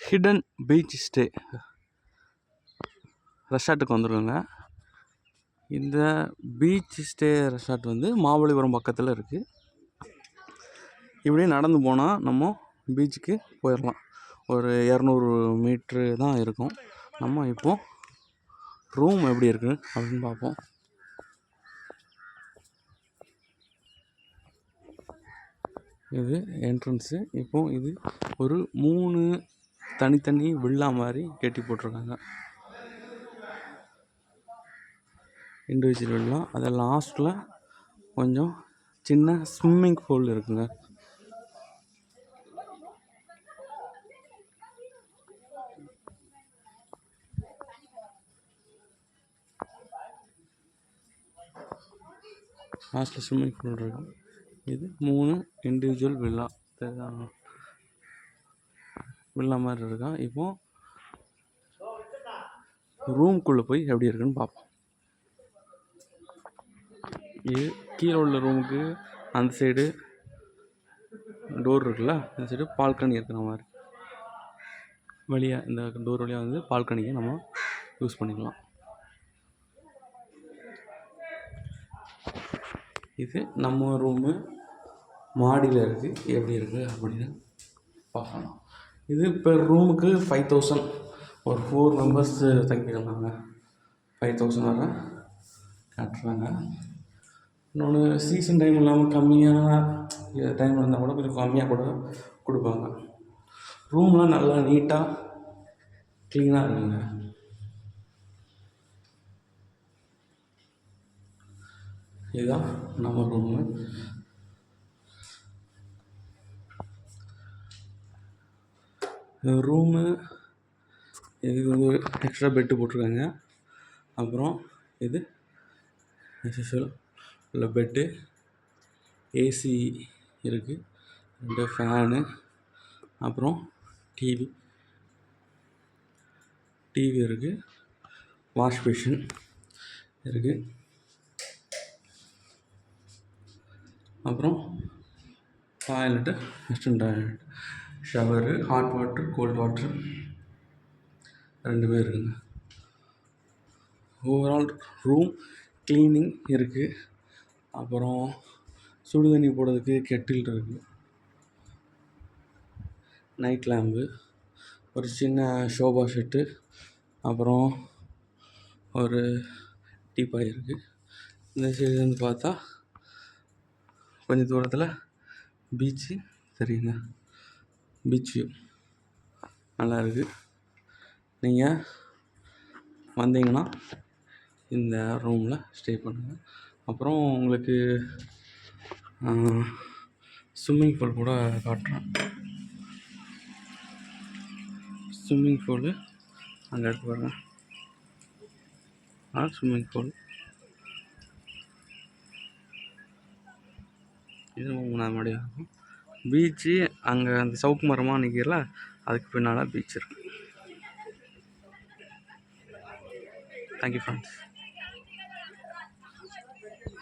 Hidden beach stay ரெசார்ட்டுக்கு வந்துருக்கோங்க. இந்த பீச் ஸ்டே ரெசார்ட் வந்து மகாபலிபுரம் பக்கத்தில் இருக்குது. இப்படியே நடந்து போனால் நம்ம பீச்சுக்கு போயிடலாம். ஒரு 200 மீட்ரு தான் இருக்கும். நம்ம இப்போது ரூம் எப்படி இருக்குது அப்படின்னு பார்ப்போம். இது என்ட்ரன்ஸு. இப்போது இது ஒரு 3 தனித்தனி வில்லா மாதிரி கட்டி போட்டிருக்காங்க. Individual villa. அது லாஸ்ட்டில் கொஞ்சம் சின்ன ஸ்விம்மிங் பூல் இருக்குங்க. லாஸ்ட்டில் ஸ்விம்மிங் பூல் இருக்குது. இது 3 இண்டிவிஜுவல் வில்லா மாதிரி இருக்கா. இப்போது ரூம்குள்ளே போய் எப்படி இருக்குன்னு பார்ப்போம். இது கீழே உள்ள ரூமுக்கு அந்த சைடு டோர் இருக்குல்ல, இந்த சைடு பால்கனி இருக்கிற மாதிரி வழியாக இந்த டோர் வழியாக வந்து பால்கனிக்கு நம்ம யூஸ் பண்ணிக்கலாம். இது நம்ம ரூமு மாடியில் இருக்குது. எப்படி இருக்குது அப்படின்னு பார்க்கலாம். இது பெர் ரூமுக்கு 5000. ஒரு 4 மெம்பர்ஸ் தங்கியிருந்தாங்க. 5000 வரை காட்டுறாங்க. இன்னொன்று சீசன் டைம் இல்லாமல் கம்மியான டைமில் இருந்தால் கூட கொஞ்சம் கம்மியாக கூட கொடுப்பாங்க. ரூம்லாம் நல்லா நீட்டாக க்ளீனாக இருக்குங்க. இதுதான் நம்ம ரூமு. ரூமு இது வந்து எக்ஸ்ட்ரா பெட்டு போட்டிருக்காங்க. அப்புறம் இது உள்ள பெட்டு, ஏசி இருக்குது, 2 ஃபேனு, அப்புறம் டிவி இருக்குது, வாஷ் பேஷன் இருக்குது, அப்புறம் toilet, western toilet, shower, hot water, cold water 2 இருக்குங்க. ஓவரால் ரூம் க்ளீனிங் இருக்குது. அப்புறம் சுடுதண்ணி போடுறதுக்கு கெட்டில் இருக்குது, நைட் லேம்பு, ஒரு சின்ன ஷோபா செட்டு, அப்புறம் ஒரு டீப்பாய் இருக்குது. இந்த சைடு வந்து பார்த்தா கொஞ்சம் தூரத்தில் பீச்சு தெரியுங்க. பீச் வியூ நல்லா இருக்குது. நீங்கள் வந்தீங்கன்னா இந்த ரூமில் ஸ்டே பண்ணுங்கள். அப்புறம் உங்களுக்கு ஸ்விம்மிங் பூல் கூட காட்டுறேன். ஸ்விம்மிங் பூலு அங்கே இருக்கு பாருங்க. ஸ்விம்மிங் பூல் இது 3ஆவது மாடியாக இருக்கும். பீச்சு அங்கே அந்த சவுக்கு மரமாக நிற்கிறல, அதுக்கு பின்னால் பீச் இருக்குது. Thank you friends.